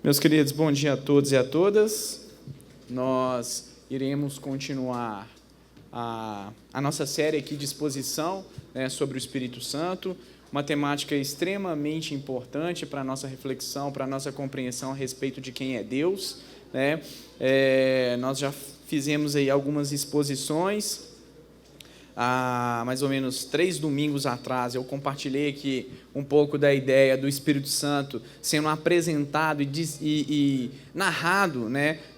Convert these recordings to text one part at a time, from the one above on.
Meus queridos, bom dia a todos e a todas. Nós iremos continuar a nossa série aqui de exposição, sobre o Espírito Santo, uma temática extremamente importante para a nossa reflexão, para a nossa compreensão a respeito de quem é Deus. Nós já fizemos aí algumas exposições. Há mais ou menos 3 domingos atrás, eu compartilhei aqui um pouco da ideia do Espírito Santo sendo apresentado e narrado,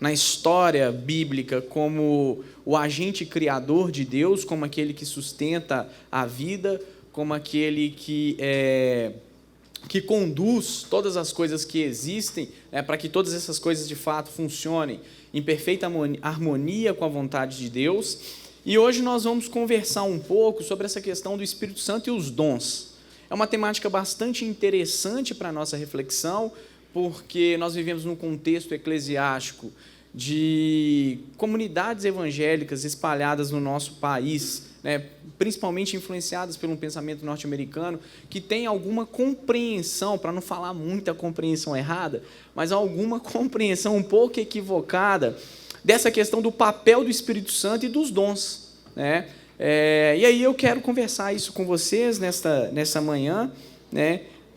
na história bíblica como o agente criador de Deus, como aquele que sustenta a vida, como aquele que conduz todas as coisas que existem, para que todas essas coisas de fato funcionem em perfeita harmonia com a vontade de Deus. E hoje nós vamos conversar um pouco sobre essa questão do Espírito Santo e os dons. É uma temática bastante interessante para a nossa reflexão, porque nós vivemos num contexto eclesiástico de comunidades evangélicas espalhadas no nosso país, principalmente influenciadas pelo pensamento norte-americano, que tem alguma compreensão, para não falar muita compreensão errada, mas alguma compreensão um pouco equivocada dessa questão do papel do Espírito Santo e dos dons. E aí eu quero conversar isso com vocês nessa manhã,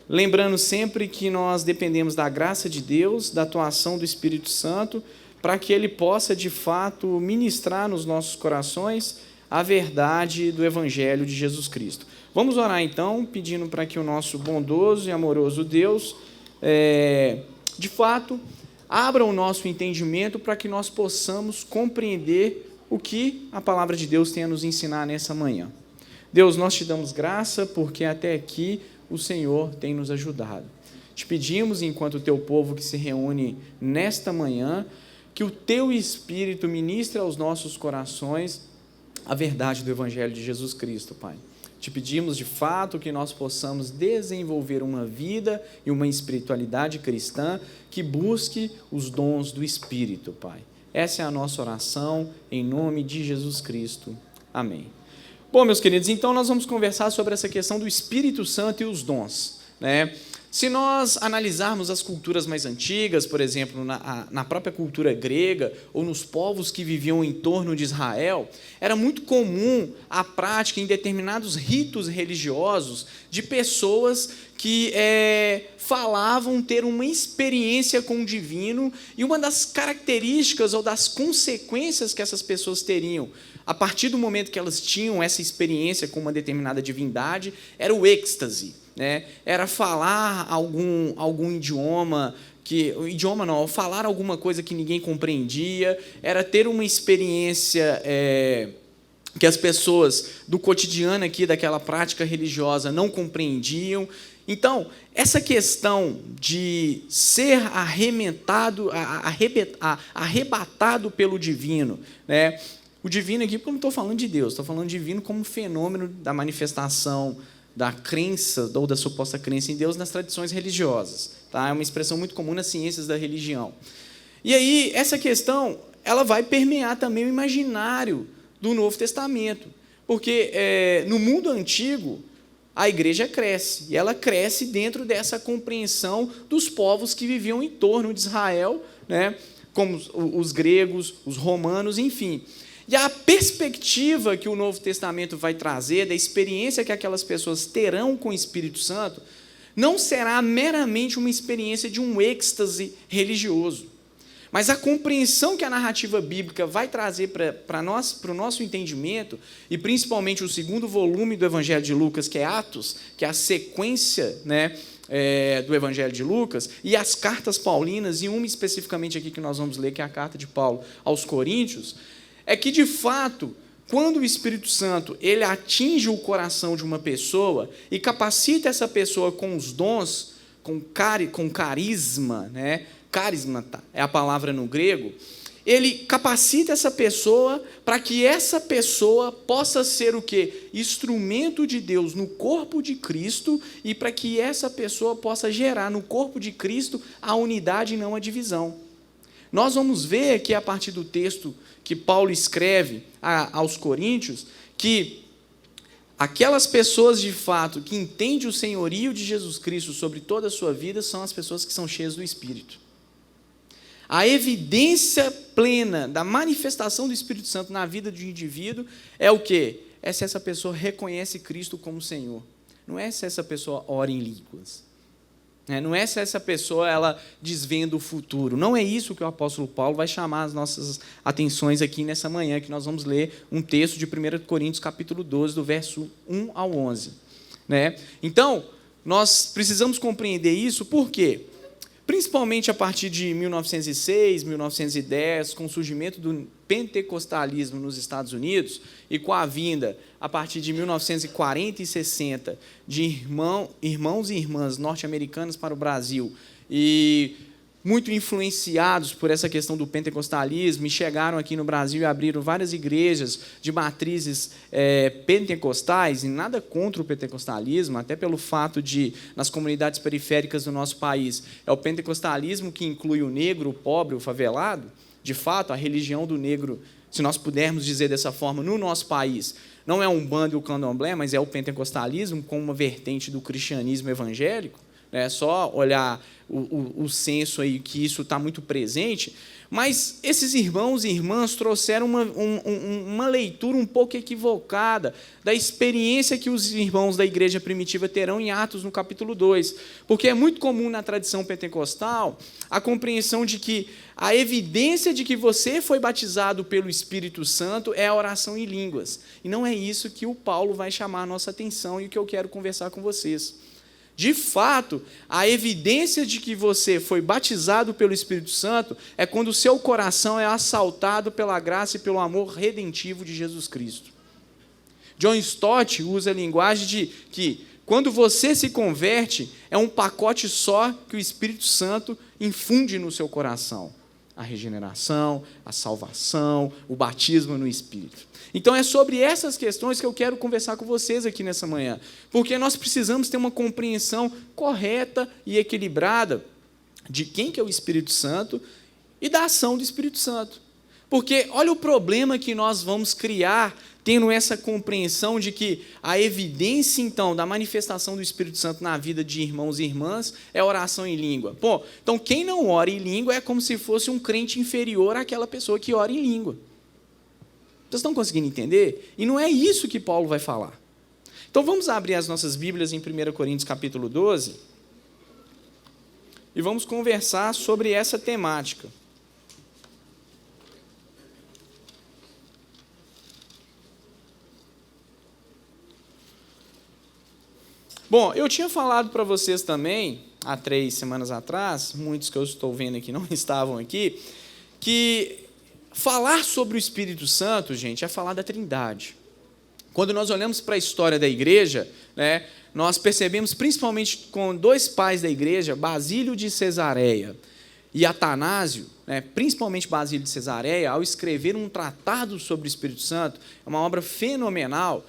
lembrando sempre que nós dependemos da graça de Deus, da atuação do Espírito Santo, para que Ele possa, de fato, ministrar nos nossos corações a verdade do Evangelho de Jesus Cristo. Vamos orar, então, pedindo para que o nosso bondoso e amoroso Deus, de fato, abra o nosso entendimento para que nós possamos compreender o que a palavra de Deus tem a nos ensinar nessa manhã. Deus, nós te damos graça porque até aqui o Senhor tem nos ajudado. Te pedimos, enquanto o teu povo que se reúne nesta manhã, que o teu Espírito ministre aos nossos corações a verdade do Evangelho de Jesus Cristo, Pai. Te pedimos, de fato, que nós possamos desenvolver uma vida e uma espiritualidade cristã que busque os dons do Espírito, Pai. Essa é a nossa oração, em nome de Jesus Cristo. Amém. Bom, meus queridos, então nós vamos conversar sobre essa questão do Espírito Santo e os dons. Se nós analisarmos as culturas mais antigas, por exemplo, na própria cultura grega, ou nos povos que viviam em torno de Israel, era muito comum a prática em determinados ritos religiosos de pessoas que falavam ter uma experiência com o divino, e uma das características ou das consequências que essas pessoas teriam a partir do momento que elas tinham essa experiência com uma determinada divindade, era o êxtase. Era falar algum idioma, falar alguma coisa que ninguém compreendia, era ter uma experiência que as pessoas do cotidiano aqui, daquela prática religiosa, não compreendiam. Então, essa questão de ser arrebatado pelo divino, o divino aqui, porque eu não estou falando de Deus, estou falando de divino como fenômeno da manifestação da crença ou da suposta crença em Deus nas tradições religiosas. É uma expressão muito comum nas ciências da religião. E aí, essa questão ela vai permear também o imaginário do Novo Testamento, porque no mundo antigo, a igreja cresce, e ela cresce dentro dessa compreensão dos povos que viviam em torno de Israel, como os gregos, os romanos, enfim. E a perspectiva que o Novo Testamento vai trazer, da experiência que aquelas pessoas terão com o Espírito Santo, não será meramente uma experiência de um êxtase religioso, mas a compreensão que a narrativa bíblica vai trazer para o nosso entendimento, e principalmente o segundo volume do Evangelho de Lucas, que é Atos, que é a sequência do Evangelho de Lucas, e as cartas paulinas, e uma especificamente aqui que nós vamos ler, que é a carta de Paulo aos Coríntios, é que, de fato, quando o Espírito Santo ele atinge o coração de uma pessoa e capacita essa pessoa com os dons, com carisma, carisma é a palavra no grego, ele capacita essa pessoa para que essa pessoa possa ser o quê? Instrumento de Deus no corpo de Cristo, e para que essa pessoa possa gerar no corpo de Cristo a unidade e não a divisão. Nós vamos ver aqui, a partir do texto que Paulo escreve aos Coríntios, que aquelas pessoas, de fato, que entendem o senhorio de Jesus Cristo sobre toda a sua vida, são as pessoas que são cheias do Espírito. A evidência plena da manifestação do Espírito Santo na vida de um indivíduo é o quê? É se essa pessoa reconhece Cristo como Senhor. Não é se essa pessoa ora em línguas. Não é se essa pessoa ela desvenda o futuro. Não é isso que o apóstolo Paulo vai chamar as nossas atenções aqui nessa manhã, que nós vamos ler um texto de 1 Coríntios, capítulo 12, do verso 1 ao 11. Então, nós precisamos compreender isso, por quê? Principalmente a partir de 1906, 1910, com o surgimento do pentecostalismo nos Estados Unidos e com a vinda, a partir de 1940 e 60, de irmãos e irmãs norte-americanas para o Brasil e muito influenciados por essa questão do pentecostalismo, e chegaram aqui no Brasil e abriram várias igrejas de matrizes pentecostais, e nada contra o pentecostalismo, até pelo fato de, nas comunidades periféricas do nosso país, é o pentecostalismo que inclui o negro, o pobre, o favelado. De fato, a religião do negro, se nós pudermos dizer dessa forma, no nosso país, não é um bando e o candomblé, mas é o pentecostalismo com uma vertente do cristianismo evangélico. É só olhar o senso aí, que isso está muito presente, mas esses irmãos e irmãs trouxeram uma leitura um pouco equivocada da experiência que os irmãos da igreja primitiva terão em Atos, no capítulo 2, porque é muito comum na tradição pentecostal a compreensão de que a evidência de que você foi batizado pelo Espírito Santo é a oração em línguas, e não é isso que o Paulo vai chamar a nossa atenção e o que eu quero conversar com vocês. De fato, a evidência de que você foi batizado pelo Espírito Santo é quando o seu coração é assaltado pela graça e pelo amor redentivo de Jesus Cristo. John Stott usa a linguagem de que, quando você se converte, é um pacote só que o Espírito Santo infunde no seu coração. A regeneração, a salvação, o batismo no Espírito. Então, é sobre essas questões que eu quero conversar com vocês aqui nessa manhã, porque nós precisamos ter uma compreensão correta e equilibrada de quem que é o Espírito Santo e da ação do Espírito Santo. Porque olha o problema que nós vamos criar tendo essa compreensão de que a evidência, então, da manifestação do Espírito Santo na vida de irmãos e irmãs é a oração em língua. Então, quem não ora em língua é como se fosse um crente inferior àquela pessoa que ora em língua. Vocês estão conseguindo entender? E não é isso que Paulo vai falar. Então, vamos abrir as nossas Bíblias em 1 Coríntios, capítulo 12, e vamos conversar sobre essa temática. Bom, eu tinha falado para vocês também, há 3 semanas atrás, muitos que eu estou vendo aqui não estavam aqui, que falar sobre o Espírito Santo, gente, é falar da Trindade. Quando nós olhamos para a história da igreja, nós percebemos, principalmente com 2 pais da igreja, Basílio de Cesareia e Atanásio, principalmente Basílio de Cesareia, ao escrever um tratado sobre o Espírito Santo, é uma obra fenomenal,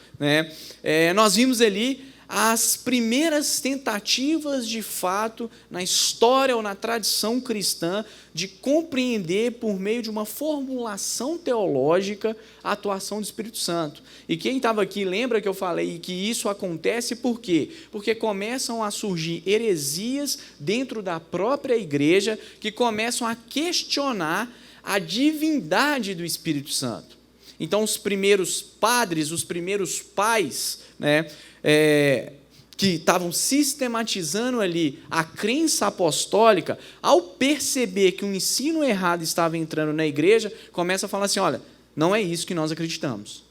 nós vimos ali as primeiras tentativas, de fato, na história ou na tradição cristã, de compreender, por meio de uma formulação teológica, a atuação do Espírito Santo. E quem estava aqui lembra que eu falei que isso acontece por quê? Porque começam a surgir heresias dentro da própria igreja, que começam a questionar a divindade do Espírito Santo. Então, os primeiros padres, os primeiros pais, que estavam sistematizando ali a crença apostólica, ao perceber que um ensino errado estava entrando na igreja, começa a falar assim, olha, não é isso que nós acreditamos.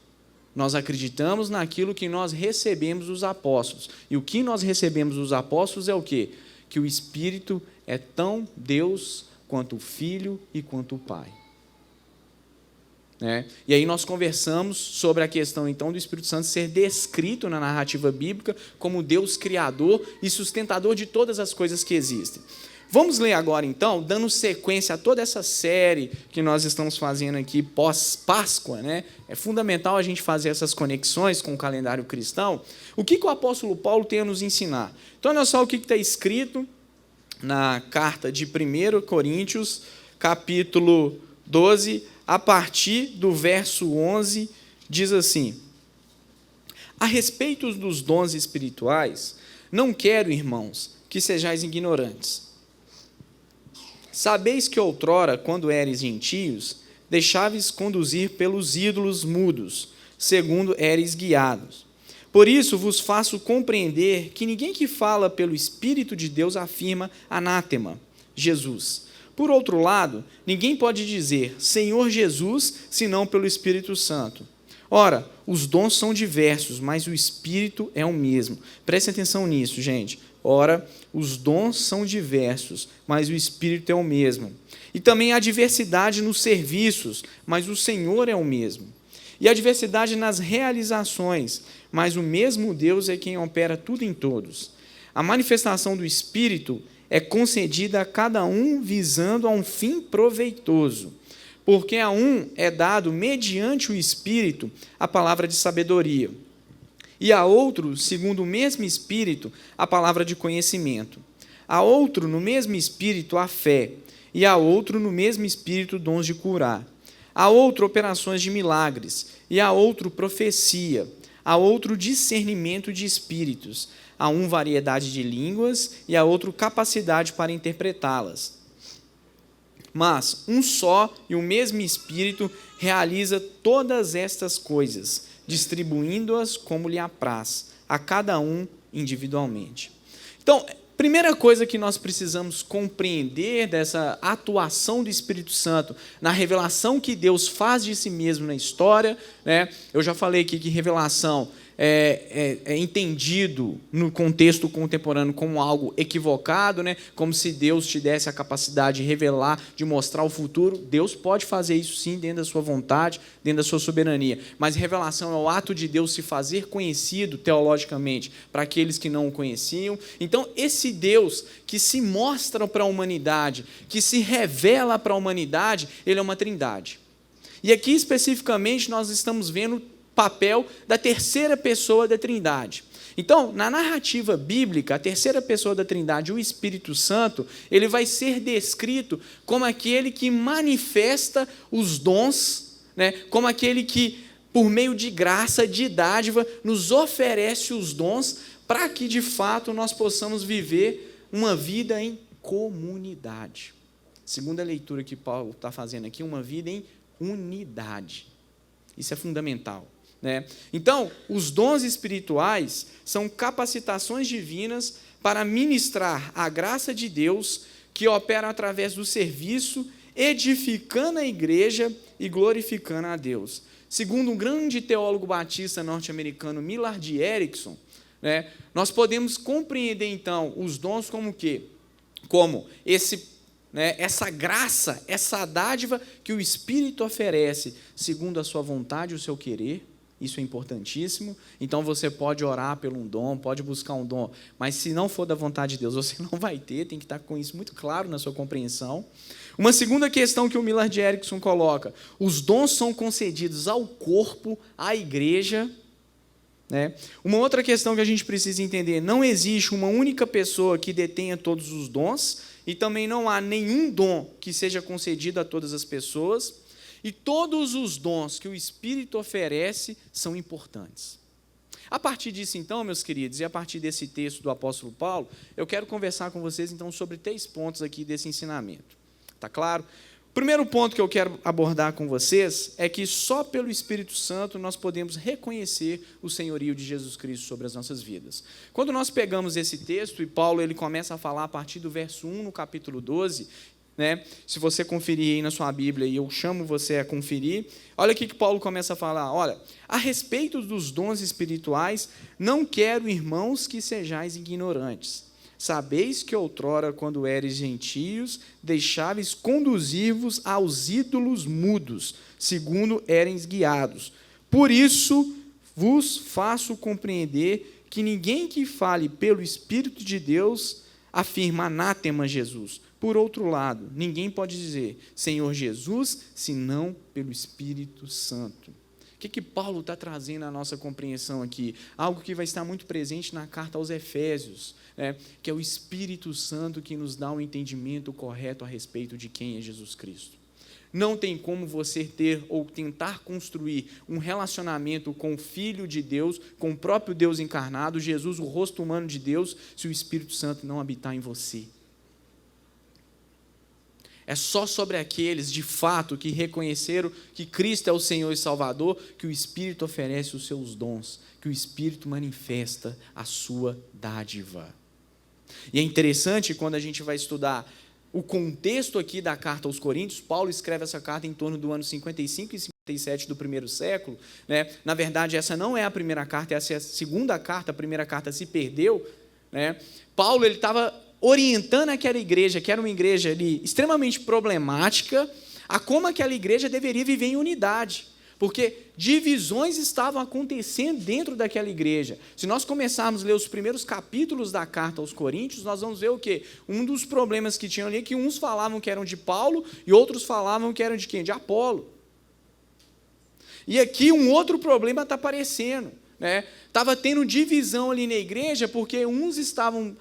Nós acreditamos naquilo que nós recebemos dos apóstolos. E o que nós recebemos dos apóstolos é o quê? Que o Espírito é tão Deus quanto o Filho e quanto o Pai. E aí nós conversamos sobre a questão, então, do Espírito Santo ser descrito na narrativa bíblica como Deus criador e sustentador de todas as coisas que existem. Vamos ler agora, então, dando sequência a toda essa série que nós estamos fazendo aqui pós-Páscoa. É fundamental a gente fazer essas conexões com o calendário cristão. O que o apóstolo Paulo tem a nos ensinar? Então, olha só o que está escrito na carta de 1 Coríntios, capítulo 12, a partir do verso 11, diz assim: a respeito dos dons espirituais, não quero, irmãos, que sejais ignorantes. Sabeis que outrora, quando eres gentios, deixáveis conduzir pelos ídolos mudos, segundo eres guiados. Por isso vos faço compreender que ninguém que fala pelo Espírito de Deus afirma anátema, Jesus. Por outro lado, ninguém pode dizer Senhor Jesus, senão pelo Espírito Santo. Ora, os dons são diversos, mas o Espírito é o mesmo. Preste atenção nisso, gente. Ora, os dons são diversos, mas o Espírito é o mesmo. E também há diversidade nos serviços, mas o Senhor é o mesmo. E há diversidade nas realizações, mas o mesmo Deus é quem opera tudo em todos. A manifestação do Espírito é concedida a cada um visando a um fim proveitoso, porque a um é dado, mediante o Espírito, a palavra de sabedoria, e a outro, segundo o mesmo Espírito, a palavra de conhecimento. A outro, no mesmo Espírito, a fé, e a outro, no mesmo Espírito, dons de curar. A outro, operações de milagres, e a outro, profecia. A outro, discernimento de espíritos. A um, variedade de línguas, e a outro, capacidade para interpretá-las. Mas um só e o mesmo Espírito realiza todas estas coisas, distribuindo-as como lhe apraz, a cada um individualmente. Então, primeira coisa que nós precisamos compreender dessa atuação do Espírito Santo, na revelação que Deus faz de si mesmo na história, né? Eu já falei aqui que revelação é entendido no contexto contemporâneo como algo equivocado, né? Como se Deus te desse a capacidade de revelar, de mostrar o futuro. Deus pode fazer isso sim, dentro da sua vontade, dentro da sua soberania, mas revelação é o ato de Deus se fazer conhecido teologicamente para aqueles que não o conheciam. Então, esse Deus que se mostra para a humanidade, que se revela para a humanidade, ele é uma trindade. E aqui especificamente nós estamos vendo papel da terceira pessoa da Trindade. Então, na narrativa bíblica, a terceira pessoa da Trindade, o Espírito Santo, ele vai ser descrito como aquele que manifesta os dons, né? Como aquele que, por meio de graça, de dádiva, nos oferece os dons para que, de fato, nós possamos viver uma vida em comunidade. Segunda leitura que Paulo está fazendo aqui, uma vida em unidade. Isso é fundamental. Né? Então, os dons espirituais são capacitações divinas para ministrar a graça de Deus que opera através do serviço, edificando a igreja e glorificando a Deus. Segundo um grande teólogo batista norte-americano, Millard Erickson, né, nós podemos compreender, então, os dons como o quê? Como essa graça, essa dádiva que o Espírito oferece, segundo a sua vontade e o seu querer. Isso é importantíssimo. Então, você pode orar por um dom, pode buscar um dom, mas se não for da vontade de Deus, você não vai ter, tem que estar com isso muito claro na sua compreensão. Uma segunda questão que o Millard Erickson coloca, os dons são concedidos ao corpo, à igreja. Né? Uma outra questão que a gente precisa entender, não existe uma única pessoa que detenha todos os dons, e também não há nenhum dom que seja concedido a todas as pessoas, e todos os dons que o Espírito oferece são importantes. A partir disso, então, meus queridos, e a partir desse texto do apóstolo Paulo, eu quero conversar com vocês, então, sobre 3 pontos aqui desse ensinamento. Tá claro? O primeiro ponto que eu quero abordar com vocês é que só pelo Espírito Santo nós podemos reconhecer o senhorio de Jesus Cristo sobre as nossas vidas. Quando nós pegamos esse texto, e Paulo ele começa a falar a partir do verso 1 no capítulo 12, né? Se você conferir aí na sua Bíblia, e eu chamo você a conferir, olha aqui que Paulo começa a falar, olha, a respeito dos dons espirituais, não quero, irmãos, que sejais ignorantes. Sabeis que outrora, quando eres gentios, deixáveis conduzir-vos aos ídolos mudos, segundo eres guiados. Por isso vos faço compreender que ninguém que fale pelo Espírito de Deus afirma anátema Jesus. Por outro lado, ninguém pode dizer Senhor Jesus, senão pelo Espírito Santo. O que Paulo está trazendo à nossa compreensão aqui? Algo que vai estar muito presente na carta aos Efésios, né? Que é o Espírito Santo que nos dá um entendimento correto a respeito de quem é Jesus Cristo. Não tem como você ter ou tentar construir um relacionamento com o Filho de Deus, com o próprio Deus encarnado, Jesus, o rosto humano de Deus, se o Espírito Santo não habitar em você. É só sobre aqueles, de fato, que reconheceram que Cristo é o Senhor e Salvador, que o Espírito oferece os seus dons, que o Espírito manifesta a sua dádiva. E é interessante quando a gente vai estudar o contexto aqui da carta aos Coríntios. Paulo escreve essa carta em torno do ano 55 e 57 do primeiro século, né? Na verdade, essa não é a primeira carta, essa é a segunda carta, a primeira carta se perdeu, né? Paulo estava orientando aquela igreja, que era uma igreja ali extremamente problemática, a como aquela igreja deveria viver em unidade, porque divisões estavam acontecendo dentro daquela igreja. Se nós começarmos a ler os primeiros capítulos da carta aos Coríntios, nós vamos ver o quê? Um dos problemas que tinham ali é que uns falavam que eram de Paulo e outros falavam que eram de quem? De Apolo. E aqui um outro problema está aparecendo, né? Estava tendo divisão ali na igreja porque uns estavam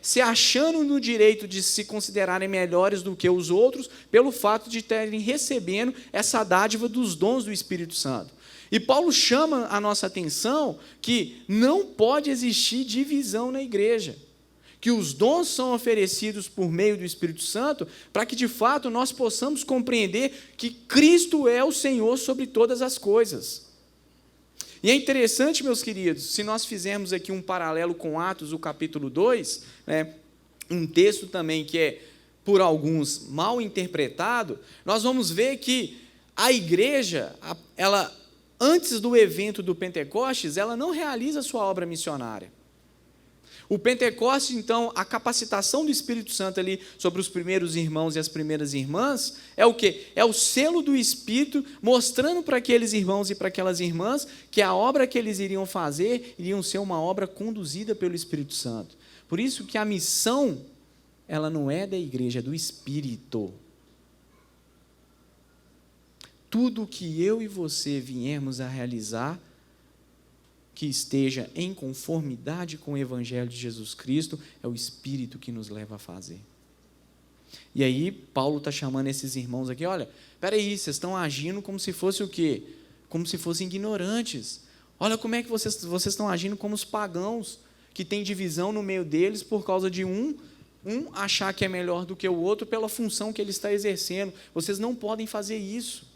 se achando no direito de se considerarem melhores do que os outros, pelo fato de terem recebendo essa dádiva dos dons do Espírito Santo. E Paulo chama a nossa atenção que não pode existir divisão na igreja, que os dons são oferecidos por meio do Espírito Santo, para que, de fato, nós possamos compreender que Cristo é o Senhor sobre todas as coisas. E é interessante, meus queridos, se nós fizermos aqui um paralelo com Atos, o capítulo 2, né, um texto também que é, por alguns, mal interpretado, nós vamos ver que a igreja, ela, antes do evento do Pentecostes, ela não realiza a sua obra missionária. O Pentecostes, então, a capacitação do Espírito Santo ali sobre os primeiros irmãos e as primeiras irmãs, é o quê? É o selo do Espírito mostrando para aqueles irmãos e para aquelas irmãs que a obra que eles iriam fazer iriam ser uma obra conduzida pelo Espírito Santo. Por isso que a missão, ela não é da igreja, é do Espírito. Tudo que eu e você viemos a realizar, que esteja em conformidade com o Evangelho de Jesus Cristo, é o Espírito que nos leva a fazer. E aí, Paulo está chamando esses irmãos aqui, olha, espera aí, vocês estão agindo como se fosse o quê? Como se fossem ignorantes. Olha como é que vocês estão agindo como os pagãos, que tem divisão no meio deles por causa de um achar que é melhor do que o outro pela função que ele está exercendo. Vocês não podem fazer isso.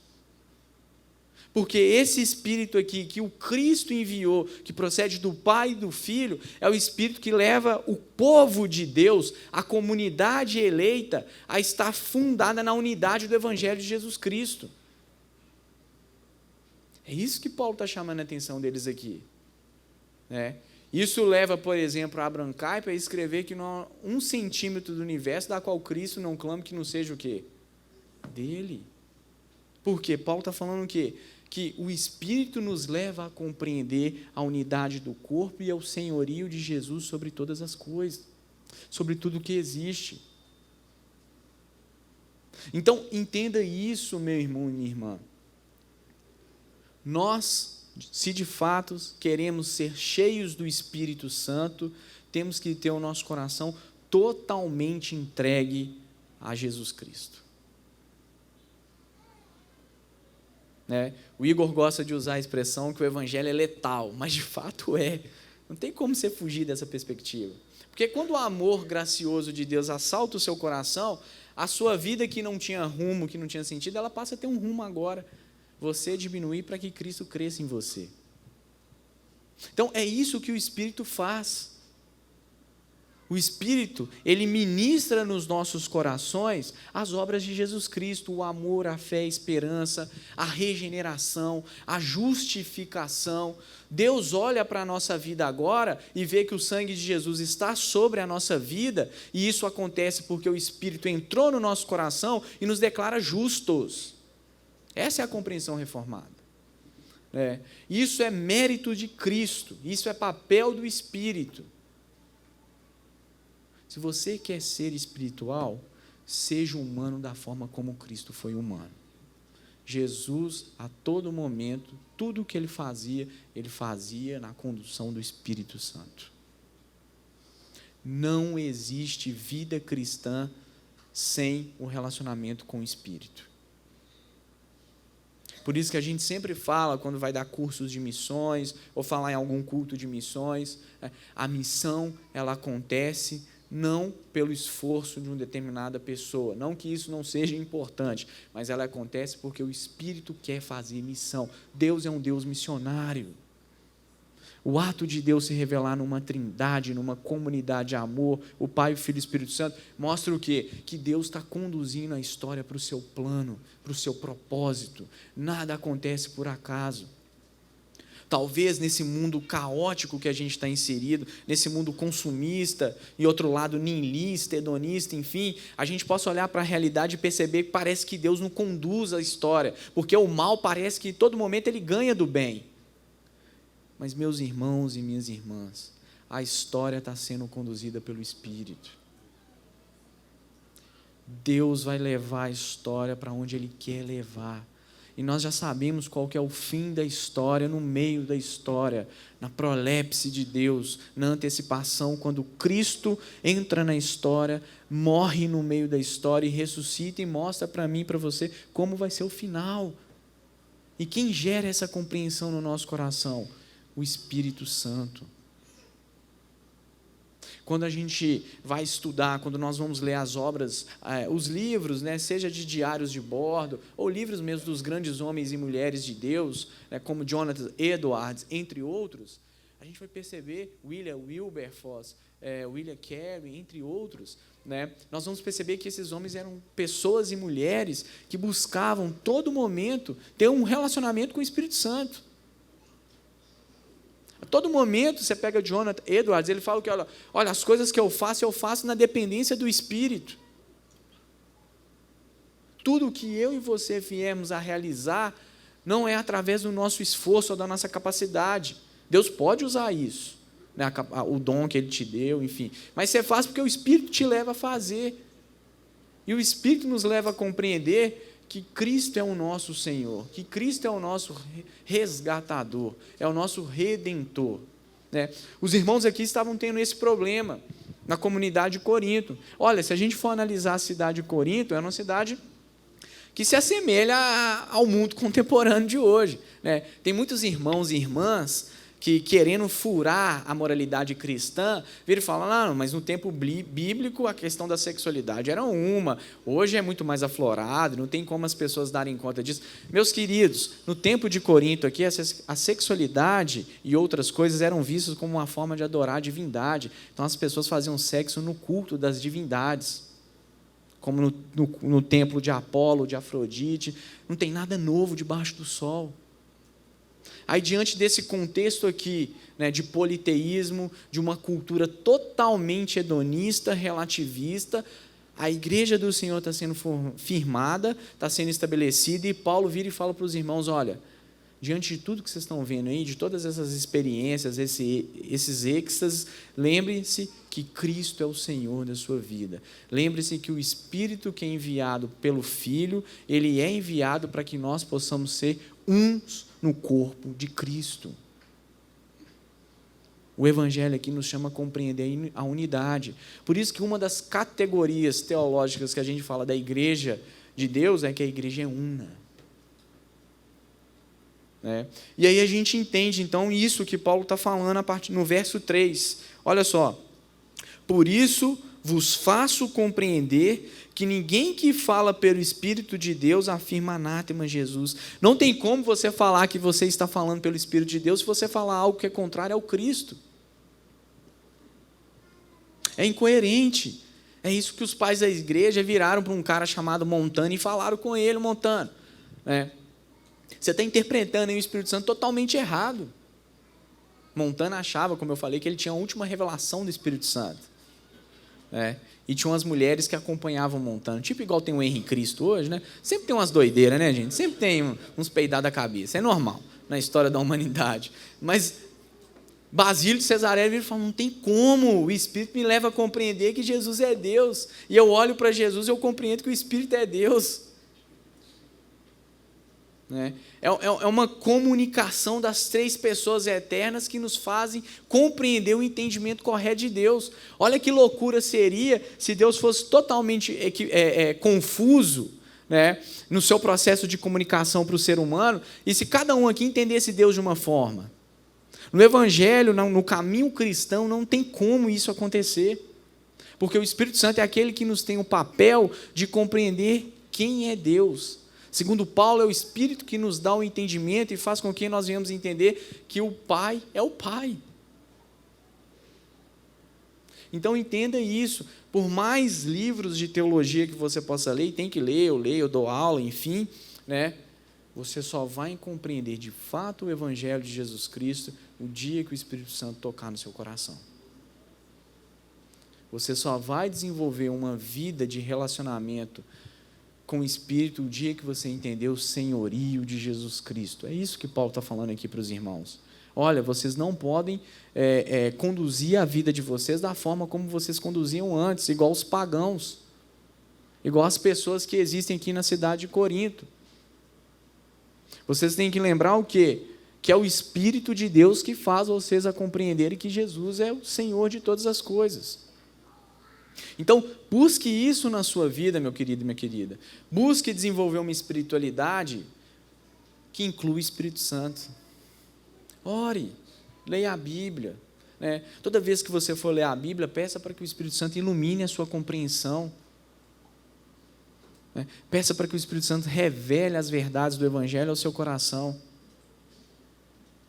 Porque esse Espírito aqui, que o Cristo enviou, que procede do Pai e do Filho, é o Espírito que leva o povo de Deus, a comunidade eleita, a estar fundada na unidade do Evangelho de Jesus Cristo. É isso que Paulo está chamando a atenção deles aqui. Né? Isso leva, por exemplo, a Abraham Kuyper a escrever que não há 1 centímetro do universo da qual Cristo não clama que não seja o quê? Dele. Por quê? Paulo está falando o quê? Que o Espírito nos leva a compreender a unidade do corpo e ao senhorio de Jesus sobre todas as coisas, sobre tudo que existe. Então, entenda isso, meu irmão e minha irmã. Nós, se de fato queremos ser cheios do Espírito Santo, temos que ter o nosso coração totalmente entregue a Jesus Cristo. Né? O Igor gosta de usar a expressão que o evangelho é letal, mas de fato é. Não tem como você fugir dessa perspectiva. Porque quando o amor gracioso de Deus assalta o seu coração, a sua vida que não tinha rumo, que não tinha sentido, ela passa a ter um rumo agora. Você diminuir para que Cristo cresça em você. Então, é isso que o Espírito faz. O Espírito, ele ministra nos nossos corações as obras de Jesus Cristo, o amor, a fé, a esperança, a regeneração, a justificação. Deus olha para a nossa vida agora e vê que o sangue de Jesus está sobre a nossa vida, e isso acontece porque o Espírito entrou no nosso coração e nos declara justos. Essa é a compreensão reformada. Isso é mérito de Cristo, isso é papel do Espírito. Se você quer ser espiritual, seja humano da forma como Cristo foi humano. Jesus, a todo momento, tudo o que ele fazia na condução do Espírito Santo. Não existe vida cristã sem o relacionamento com o Espírito. Por isso que a gente sempre fala, quando vai dar cursos de missões, ou falar em algum culto de missões, a missão, ela acontece não pelo esforço de uma determinada pessoa. Não que isso não seja importante, mas ela acontece porque o Espírito quer fazer missão. Deus é um Deus missionário. O ato de Deus se revelar numa trindade, numa comunidade de amor, o Pai, o Filho e o Espírito Santo, mostra o quê? Que Deus está conduzindo a história para o seu plano, para o seu propósito. Nada acontece por acaso. Talvez nesse mundo caótico que a gente está inserido, nesse mundo consumista, e outro lado niilista, hedonista, enfim, a gente possa olhar para a realidade e perceber que parece que Deus não conduz a história, porque o mal parece que em todo momento ele ganha do bem. Mas, meus irmãos e minhas irmãs, a história está sendo conduzida pelo Espírito. Deus vai levar a história para onde Ele quer levar. E nós já sabemos qual que é o fim da história, no meio da história, na prolepse de Deus, na antecipação, quando Cristo entra na história, morre no meio da história e ressuscita e mostra para mim e para você como vai ser o final. E quem gera essa compreensão no nosso coração? O Espírito Santo. Quando a gente vai estudar, quando nós vamos ler as obras, os livros, né, seja de diários de bordo, ou livros mesmo dos grandes homens e mulheres de Deus, né, como Jonathan Edwards, entre outros, a gente vai perceber William Wilberforce, William Carey, entre outros, né, nós vamos perceber que esses homens eram pessoas e mulheres que buscavam, todo momento, ter um relacionamento com o Espírito Santo. A todo momento, você pega Jonathan Edwards, ele fala que, olha, as coisas que eu faço na dependência do Espírito. Tudo que eu e você viemos a realizar, não é através do nosso esforço ou da nossa capacidade. Deus pode usar isso, né, o dom que Ele te deu, enfim. Mas você faz porque o Espírito te leva a fazer. E o Espírito nos leva a compreender que Cristo é o nosso Senhor, que Cristo é o nosso resgatador, é o nosso redentor. Né? Os irmãos aqui estavam tendo esse problema na comunidade de Corinto. Olha, se a gente for analisar a cidade de Corinto, é uma cidade que se assemelha ao mundo contemporâneo de hoje. Né? Tem muitos irmãos e irmãs que, querendo furar a moralidade cristã, viram e falam, não, mas no tempo bíblico a questão da sexualidade era uma, hoje é muito mais aflorado, não tem como as pessoas darem conta disso. Meus queridos, no tempo de Corinto aqui, a sexualidade e outras coisas eram vistas como uma forma de adorar a divindade. Então as pessoas faziam sexo no culto das divindades, como no templo de Apolo, de Afrodite. Não tem nada novo debaixo do sol. Aí, diante desse contexto aqui, né, de politeísmo, de uma cultura totalmente hedonista, relativista, a igreja do Senhor está sendo firmada, está sendo estabelecida, e Paulo vira e fala para os irmãos, olha, diante de tudo que vocês estão vendo aí, de todas essas experiências, esses êxtases, lembre-se que Cristo é o Senhor da sua vida. Lembre-se que o Espírito que é enviado pelo Filho, ele é enviado para que nós possamos ser uns no corpo de Cristo. O Evangelho aqui nos chama a compreender a unidade. Por isso que uma das categorias teológicas que a gente fala da igreja de Deus é que a igreja é una. Né? E aí a gente entende, então, isso que Paulo está falando no verso 3. Olha só. Por isso vos faço compreender que ninguém que fala pelo Espírito de Deus afirma anátema Jesus. Não tem como você falar que você está falando pelo Espírito de Deus se você falar algo que é contrário ao Cristo. É incoerente. É isso que os pais da igreja viraram para um cara chamado Montano e falaram com ele, Montano. Você está interpretando aí o Espírito Santo totalmente errado. Montano achava, como eu falei, que ele tinha a última revelação do Espírito Santo. E tinha umas mulheres que acompanhavam Montano, tipo igual tem o Henrique Cristo hoje, né? Sempre tem umas doideiras, né, gente? Sempre tem uns peidados da cabeça, é normal na história da humanidade. Mas Basílio de Cesareia vira e fala, não tem como, o Espírito me leva a compreender que Jesus é Deus, e eu olho para Jesus e eu compreendo que o Espírito é Deus. É uma comunicação das três pessoas eternas que nos fazem compreender o entendimento correto de Deus. Olha que loucura seria se Deus fosse totalmente confuso, né, no seu processo de comunicação para o ser humano, e se cada um aqui entendesse Deus de uma forma. No Evangelho, no caminho cristão, não tem como isso acontecer. Porque o Espírito Santo é aquele que nos tem o papel de compreender quem é Deus. Segundo Paulo, é o Espírito que nos dá o entendimento e faz com que nós venhamos entender que o Pai é o Pai. Então entenda isso. Por mais livros de teologia que você possa ler, e tem que ler, eu leio, eu dou aula, enfim, né? Você só vai compreender de fato o Evangelho de Jesus Cristo o dia que o Espírito Santo tocar no seu coração. Você só vai desenvolver uma vida de relacionamento com o Espírito o dia que você entender o senhorio de Jesus Cristo. É isso que Paulo está falando aqui para os irmãos. Olha, vocês não podem conduzir a vida de vocês da forma como vocês conduziam antes, igual os pagãos, igual as pessoas que existem aqui na cidade de Corinto. Vocês têm que lembrar o quê? Que é o Espírito de Deus que faz vocês a compreenderem que Jesus é o Senhor de todas as coisas. Então, busque isso na sua vida, meu querido e minha querida. Busque desenvolver uma espiritualidade que inclui o Espírito Santo. Ore, leia a Bíblia. Né? Toda vez que você for ler a Bíblia, peça para que o Espírito Santo ilumine a sua compreensão. Né? Peça para que o Espírito Santo revele as verdades do Evangelho ao seu coração.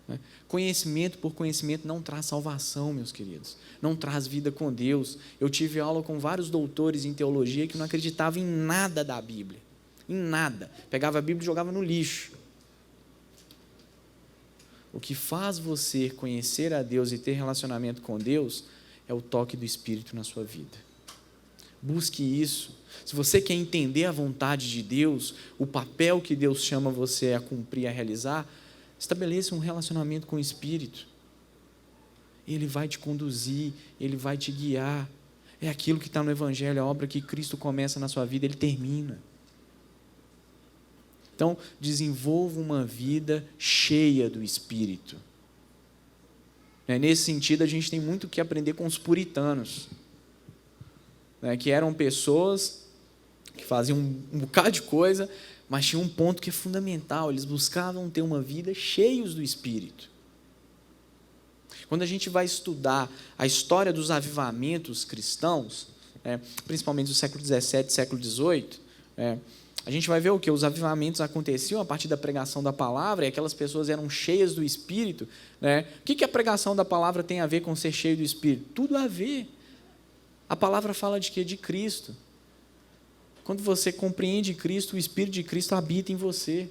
Né? Conhecimento por conhecimento não traz salvação, meus queridos. Não traz vida com Deus. Eu tive aula com vários doutores em teologia que não acreditavam em nada da Bíblia. Em nada. Pegava a Bíblia e jogava no lixo. O que faz você conhecer a Deus e ter relacionamento com Deus é o toque do Espírito na sua vida. Busque isso. Se você quer entender a vontade de Deus, o papel que Deus chama você a cumprir, a realizar, estabeleça um relacionamento com o Espírito. Ele vai te conduzir, Ele vai te guiar. É aquilo que está no Evangelho, a obra que Cristo começa na sua vida, Ele termina. Então, desenvolva uma vida cheia do Espírito. Nesse sentido, a gente tem muito que aprender com os puritanos, que eram pessoas que faziam um bocado de coisa, mas tinha um ponto que é fundamental: eles buscavam ter uma vida cheios do Espírito. Quando a gente vai estudar a história dos avivamentos cristãos, principalmente do século XVII, século XVIII, a gente vai ver o que? Os avivamentos aconteciam a partir da pregação da palavra, e aquelas pessoas eram cheias do Espírito. O que a pregação da palavra tem a ver com ser cheio do Espírito? Tudo a ver. A palavra fala de quê? De Cristo. Quando você compreende Cristo, o Espírito de Cristo habita em você.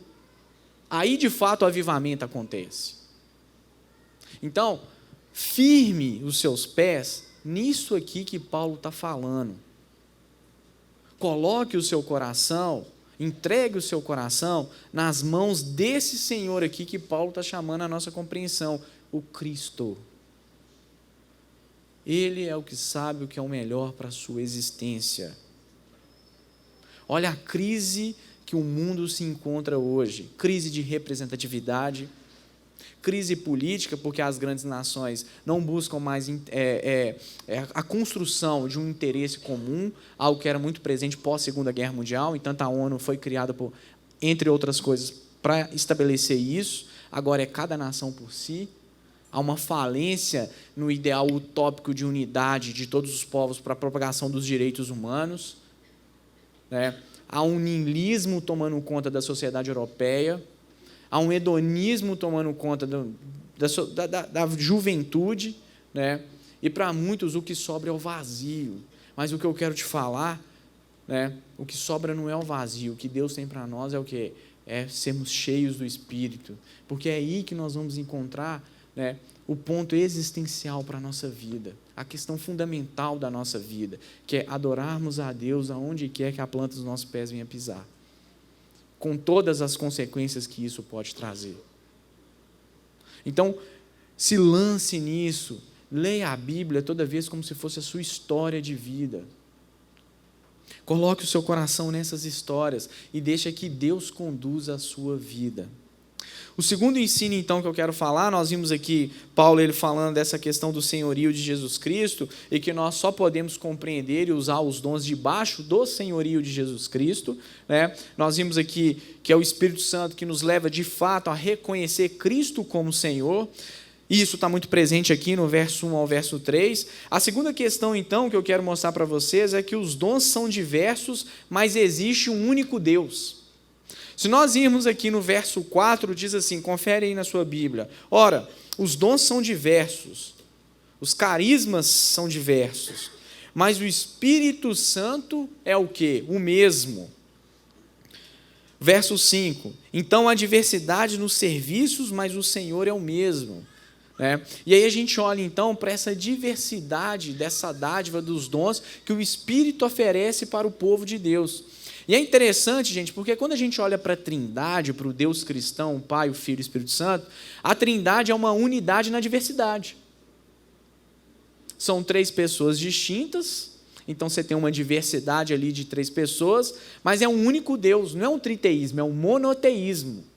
Aí, de fato, o avivamento acontece. Então, firme os seus pés nisso aqui que Paulo está falando. Coloque o seu coração, entregue o seu coração nas mãos desse Senhor aqui que Paulo está chamando a nossa compreensão, o Cristo. Ele é o que sabe o que é o melhor para a sua existência. Olha a crise que o mundo se encontra hoje, crise de representatividade, crise política, porque as grandes nações não buscam mais a construção de um interesse comum, algo que era muito presente pós-Segunda Guerra Mundial, então a ONU foi criada, entre outras coisas, para estabelecer isso. Agora é cada nação por si. Há uma falência no ideal utópico de unidade de todos os povos para a propagação dos direitos humanos. Há um niilismo tomando conta da sociedade europeia. Há um hedonismo tomando conta da juventude, e para muitos o que sobra é o vazio. Mas o que eu quero te falar, o que sobra não é o vazio, o que Deus tem para nós é o quê? É sermos cheios do Espírito, porque é aí que nós vamos encontrar o ponto existencial para a nossa vida, a questão fundamental da nossa vida, que é adorarmos a Deus aonde quer que a planta dos nossos pés venha pisar, com todas as consequências que isso pode trazer. Então, se lance nisso, leia a Bíblia toda vez como se fosse a sua história de vida. Coloque o seu coração nessas histórias e deixe que Deus conduza a sua vida. O segundo ensino, então, que eu quero falar, nós vimos aqui Paulo ele falando dessa questão do senhorio de Jesus Cristo e que nós só podemos compreender e usar os dons debaixo do senhorio de Jesus Cristo. Nós vimos aqui que é o Espírito Santo que nos leva, de fato, a reconhecer Cristo como Senhor. Isso está muito presente aqui no verso 1 ao verso 3. A segunda questão, então, que eu quero mostrar para vocês é que os dons são diversos, mas existe um único Deus. Se nós irmos aqui no verso 4, diz assim, confere aí na sua Bíblia. Ora, os dons são diversos, os carismas são diversos, mas o Espírito Santo é o quê? O mesmo. Verso 5, então há diversidade nos serviços, mas o Senhor é o mesmo. E aí a gente olha então para essa diversidade dessa dádiva dos dons que o Espírito oferece para o povo de Deus. E é interessante, gente, porque quando a gente olha para a Trindade, para o Deus cristão, o Pai, o Filho e o Espírito Santo, a Trindade é uma unidade na diversidade. São 3 pessoas distintas, então você tem uma diversidade ali de 3 pessoas, mas é um único Deus, não é um triteísmo, é um monoteísmo.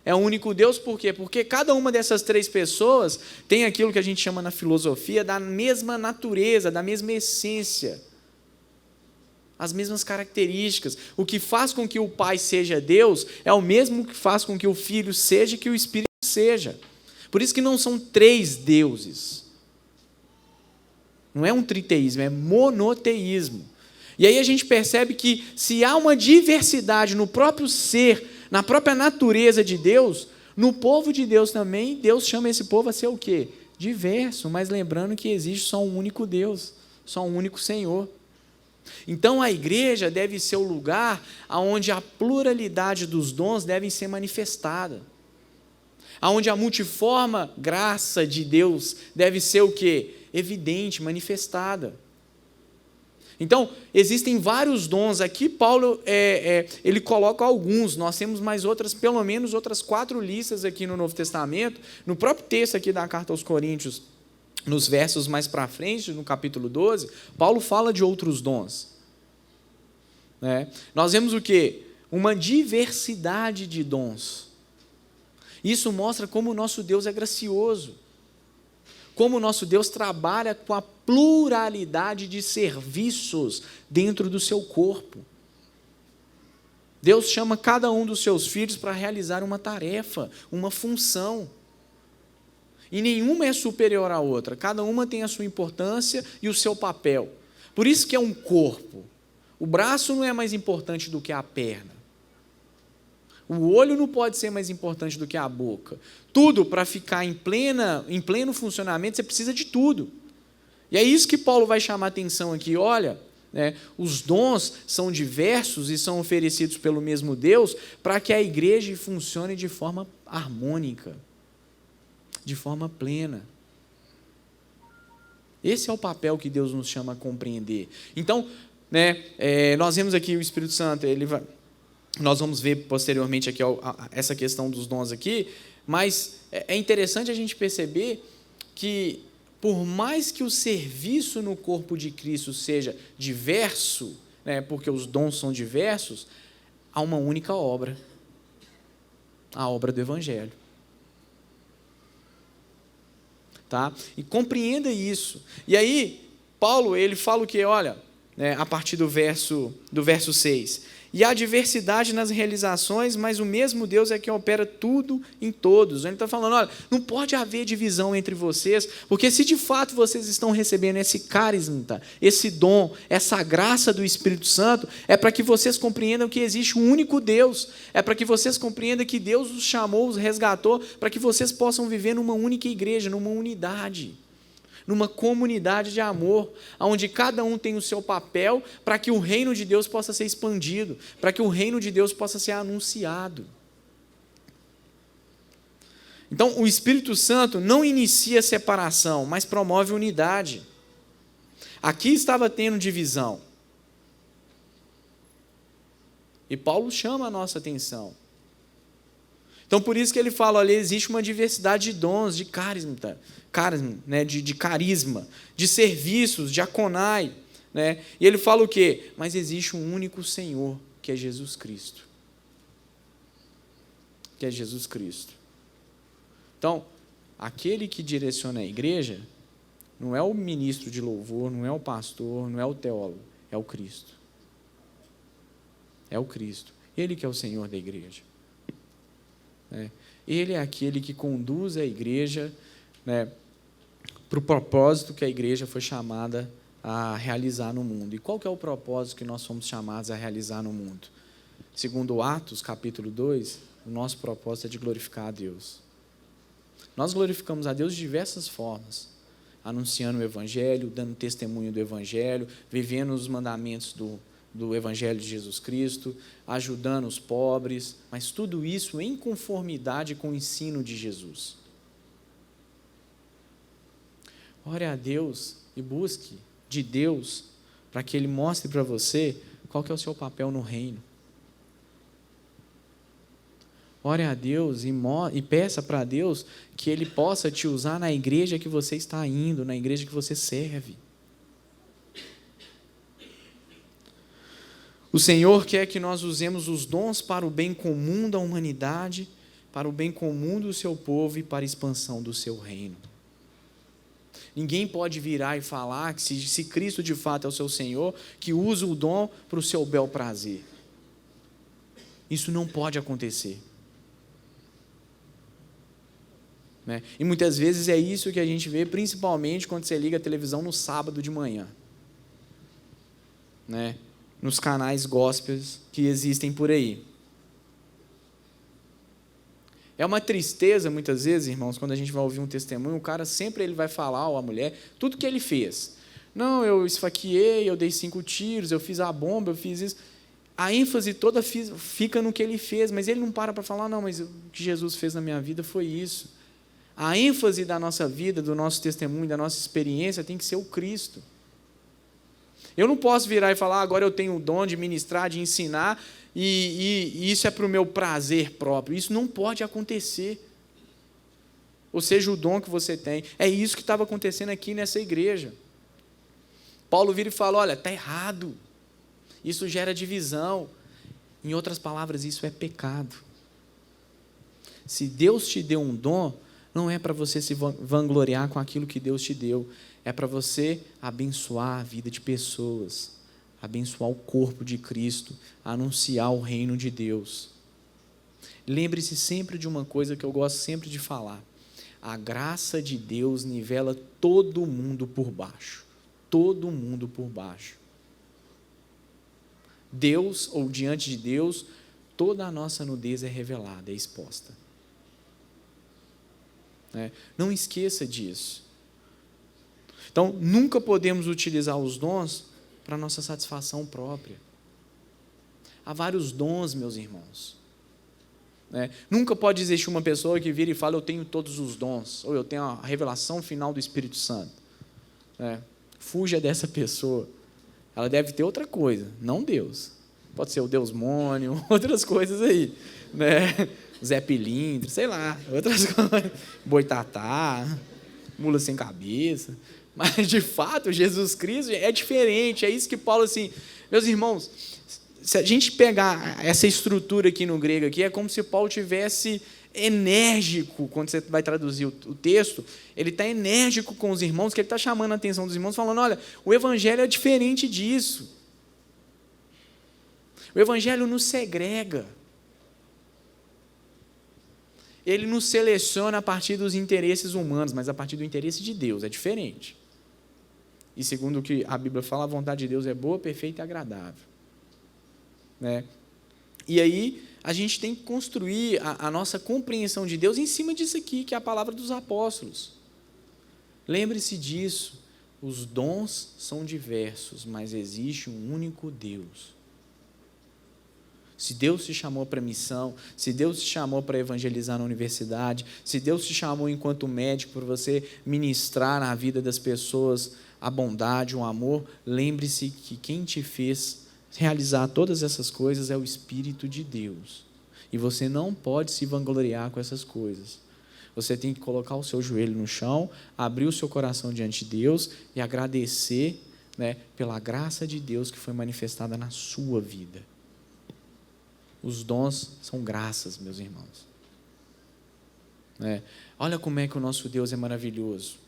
É um único Deus por quê? Porque cada uma dessas 3 pessoas tem aquilo que a gente chama na filosofia da mesma natureza, da mesma essência, as mesmas características. O que faz com que o Pai seja Deus é o mesmo que faz com que o Filho seja e que o Espírito seja. Por isso que não são 3 deuses. Não é um triteísmo, é monoteísmo. E aí a gente percebe que se há uma diversidade no próprio ser, na própria natureza de Deus, no povo de Deus também, Deus chama esse povo a ser o quê? Diverso, mas lembrando que existe só um único Deus, só um único Senhor. Então a igreja deve ser o lugar onde a pluralidade dos dons deve ser manifestada, onde a multiforme graça de Deus deve ser o quê? Evidente, manifestada. Então, existem vários dons aqui, Paulo ele coloca alguns, nós temos mais outras, pelo menos outras 4 listas aqui no Novo Testamento, no próprio texto aqui da carta aos Coríntios, nos versos mais para frente, no capítulo 12, Paulo fala de outros dons. Nós vemos o quê? Uma diversidade de dons. Isso mostra como o nosso Deus é gracioso, como o nosso Deus trabalha com a pluralidade de serviços dentro do seu corpo. Deus chama cada um dos seus filhos para realizar uma tarefa, uma função. E nenhuma é superior à outra, cada uma tem a sua importância e o seu papel. Por isso que é um corpo. O braço não é mais importante do que a perna. O olho não pode ser mais importante do que a boca. Tudo, para ficar em pleno funcionamento, você precisa de tudo. E é isso que Paulo vai chamar a atenção aqui. Olha, os dons são diversos e são oferecidos pelo mesmo Deus para que a igreja funcione de forma harmônica, de forma plena. Esse é o papel que Deus nos chama a compreender. Então, nós vemos aqui o Espírito Santo, nós vamos ver posteriormente aqui essa questão dos dons aqui, mas é interessante a gente perceber que, por mais que o serviço no corpo de Cristo seja diverso, porque os dons são diversos, há uma única obra, a obra do Evangelho. Tá? E compreenda isso. E aí, Paulo, ele fala o quê? Olha, a partir do verso 6. E há diversidade nas realizações, mas o mesmo Deus é que opera tudo em todos. Ele está falando, olha, não pode haver divisão entre vocês, porque se de fato vocês estão recebendo esse carisma, esse dom, essa graça do Espírito Santo, é para que vocês compreendam que existe um único Deus, é para que vocês compreendam que Deus os chamou, os resgatou, para que vocês possam viver numa única igreja, numa unidade, numa comunidade de amor, onde cada um tem o seu papel para que o reino de Deus possa ser expandido, para que o reino de Deus possa ser anunciado. Então, o Espírito Santo não inicia separação, mas promove unidade. Aqui estava tendo divisão. E Paulo chama a nossa atenção. Então, por isso que ele fala, olha, existe uma diversidade de dons, de carisma, de carisma, de serviços, de diaconai. E ele fala o quê? Mas existe um único Senhor, que é Jesus Cristo. Que é Jesus Cristo. Então, aquele que direciona a igreja não é o ministro de louvor, não é o pastor, não é o teólogo, é o Cristo. É o Cristo. Ele que é o Senhor da igreja. Ele é aquele que conduz a igreja né, para o propósito que a igreja foi chamada a realizar no mundo. E qual que é o propósito que nós fomos chamados a realizar no mundo? Segundo Atos, capítulo 2, o nosso propósito é de glorificar a Deus. Nós glorificamos a Deus de diversas formas, anunciando o Evangelho, dando testemunho do Evangelho, vivendo os mandamentos do Evangelho de Jesus Cristo, ajudando os pobres, mas tudo isso em conformidade com o ensino de Jesus. Ore a Deus e busque de Deus para que Ele mostre para você qual que é o seu papel no reino. Ore a Deus e peça para Deus que Ele possa te usar na igreja que você está indo, na igreja que você serve. O Senhor quer que nós usemos os dons para o bem comum da humanidade, para o bem comum do seu povo e para a expansão do seu reino. Ninguém pode virar e falar que se Cristo de fato é o seu Senhor, que usa o dom para o seu bel prazer. Isso não pode acontecer. Né? E muitas vezes é isso que a gente vê, principalmente quando você liga a televisão no sábado de manhã. Né? Nos canais gospels que existem por aí. É uma tristeza, muitas vezes, irmãos, quando a gente vai ouvir um testemunho, o cara sempre ele vai falar, ou a mulher, tudo que ele fez. Não, eu esfaqueei, eu dei 5 tiros, eu fiz a bomba, eu fiz isso. A ênfase toda fica no que ele fez, mas ele não para falar, não, mas o que Jesus fez na minha vida foi isso. A ênfase da nossa vida, do nosso testemunho, da nossa experiência tem que ser o Cristo. Eu não posso virar e falar, agora eu tenho o dom de ministrar, de ensinar, e isso é para o meu prazer próprio. Isso não pode acontecer. Ou seja, o dom que você tem. É isso que estava acontecendo aqui nessa igreja. Paulo vira e fala, olha, está errado. Isso gera divisão. Em outras palavras, isso é pecado. Se Deus te deu um dom, não é para você se vangloriar com aquilo que Deus te deu. É para você abençoar a vida de pessoas, abençoar o corpo de Cristo, anunciar o reino de Deus. Lembre-se sempre de uma coisa que eu gosto sempre de falar. A graça de Deus nivela todo mundo por baixo. Todo mundo por baixo. Deus, ou diante de Deus, toda a nossa nudez é revelada, é exposta. Não esqueça disso. Então, nunca podemos utilizar os dons para nossa satisfação própria. Há vários dons, meus irmãos. Nunca pode existir uma pessoa que vira e fala, eu tenho todos os dons, ou eu tenho a revelação final do Espírito Santo. Fuja dessa pessoa. Ela deve ter outra coisa, não Deus. Pode ser o Deus Mônio, outras coisas aí. Zé Pilindro, sei lá, outras coisas. Boitatá, mula sem cabeça. Mas, de fato, Jesus Cristo é diferente. É isso que Paulo, assim... Meus irmãos, se a gente pegar essa estrutura aqui no grego, aqui, é como se Paulo tivesse enérgico, quando você vai traduzir o texto, ele está enérgico com os irmãos, que ele está chamando a atenção dos irmãos, falando, olha, o Evangelho é diferente disso. O Evangelho nos segrega. Ele nos seleciona a partir dos interesses humanos, mas a partir do interesse de Deus, é diferente. E segundo o que a Bíblia fala, a vontade de Deus é boa, perfeita e agradável. E aí, a gente tem que construir a nossa compreensão de Deus em cima disso aqui, que é a palavra dos apóstolos. Lembre-se disso, os dons são diversos, mas existe um único Deus. Se Deus te chamou para missão, se Deus te chamou para evangelizar na universidade, se Deus te chamou enquanto médico para você ministrar na vida das pessoas a bondade, o amor, lembre-se que quem te fez realizar todas essas coisas é o Espírito de Deus. E você não pode se vangloriar com essas coisas. Você tem que colocar o seu joelho no chão, abrir o seu coração diante de Deus e agradecer, pela graça de Deus que foi manifestada na sua vida. Os dons são graças, meus irmãos. Olha como é que o nosso Deus é maravilhoso.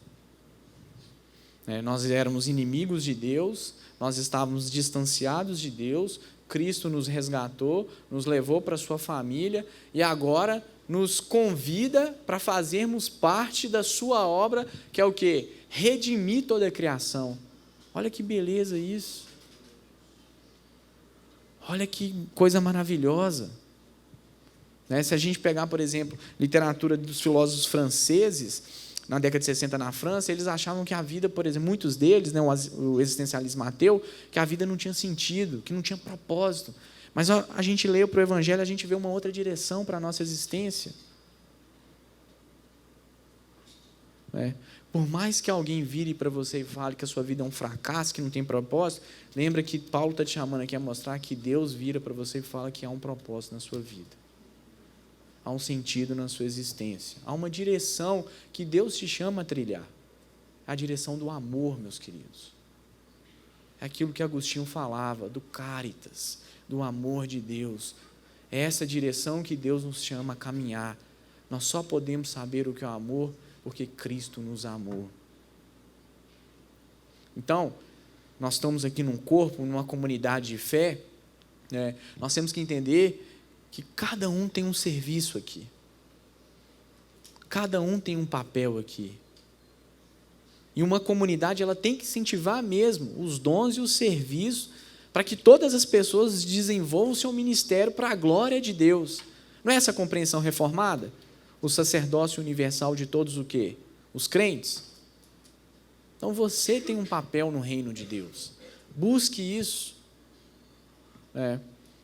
Nós éramos inimigos de Deus, nós estávamos distanciados de Deus, Cristo nos resgatou, nos levou para a sua família e agora nos convida para fazermos parte da sua obra, que é o quê? Redimir toda a criação. Olha que beleza isso. Olha que coisa maravilhosa. Se a gente pegar, por exemplo, literatura dos filósofos franceses, na década de 60 na França, eles achavam que a vida, por exemplo, muitos deles, o existencialismo ateu, que a vida não tinha sentido, que não tinha propósito. Mas a gente lê para o Evangelho, a gente vê uma outra direção para a nossa existência. Por mais que alguém vire para você e fale que a sua vida é um fracasso, que não tem propósito, lembra que Paulo está te chamando aqui a mostrar que Deus vira para você e fala que há um propósito na sua vida. Há um sentido na sua existência. Há uma direção que Deus te chama a trilhar. A direção do amor, meus queridos. É aquilo que Agostinho falava, do caritas, do amor de Deus. É essa direção que Deus nos chama a caminhar. Nós só podemos saber o que é o amor porque Cristo nos amou. Então, nós estamos aqui num corpo, numa comunidade de fé, nós temos que entender que cada um tem um serviço aqui. Cada um tem um papel aqui. E uma comunidade, ela tem que incentivar mesmo os dons e os serviços para que todas as pessoas desenvolvam o seu ministério para a glória de Deus. Não é essa a compreensão reformada? O sacerdócio universal de todos o quê? Os crentes. Então você tem um papel no reino de Deus. Busque isso.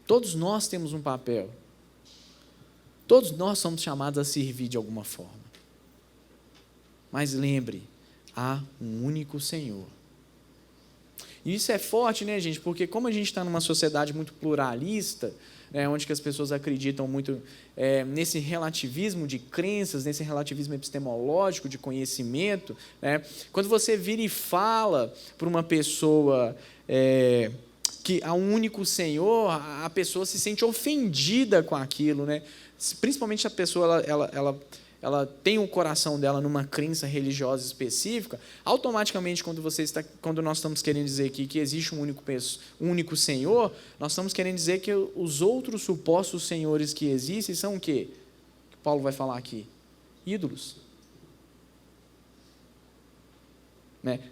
Todos nós temos um papel. Todos nós somos chamados a servir de alguma forma. Mas lembre, há um único Senhor. E isso é forte, né, gente? Porque como a gente está numa sociedade muito pluralista, onde que as pessoas acreditam muito nesse relativismo de crenças, nesse relativismo epistemológico de conhecimento, quando você vira e fala para uma pessoa que há um único Senhor, a pessoa se sente ofendida com aquilo, Principalmente a pessoa ela tem o coração dela numa crença religiosa específica, automaticamente quando nós estamos querendo dizer aqui que existe um único Senhor, nós estamos querendo dizer que os outros supostos senhores que existem são o quê? Que Paulo vai falar aqui? Ídolos.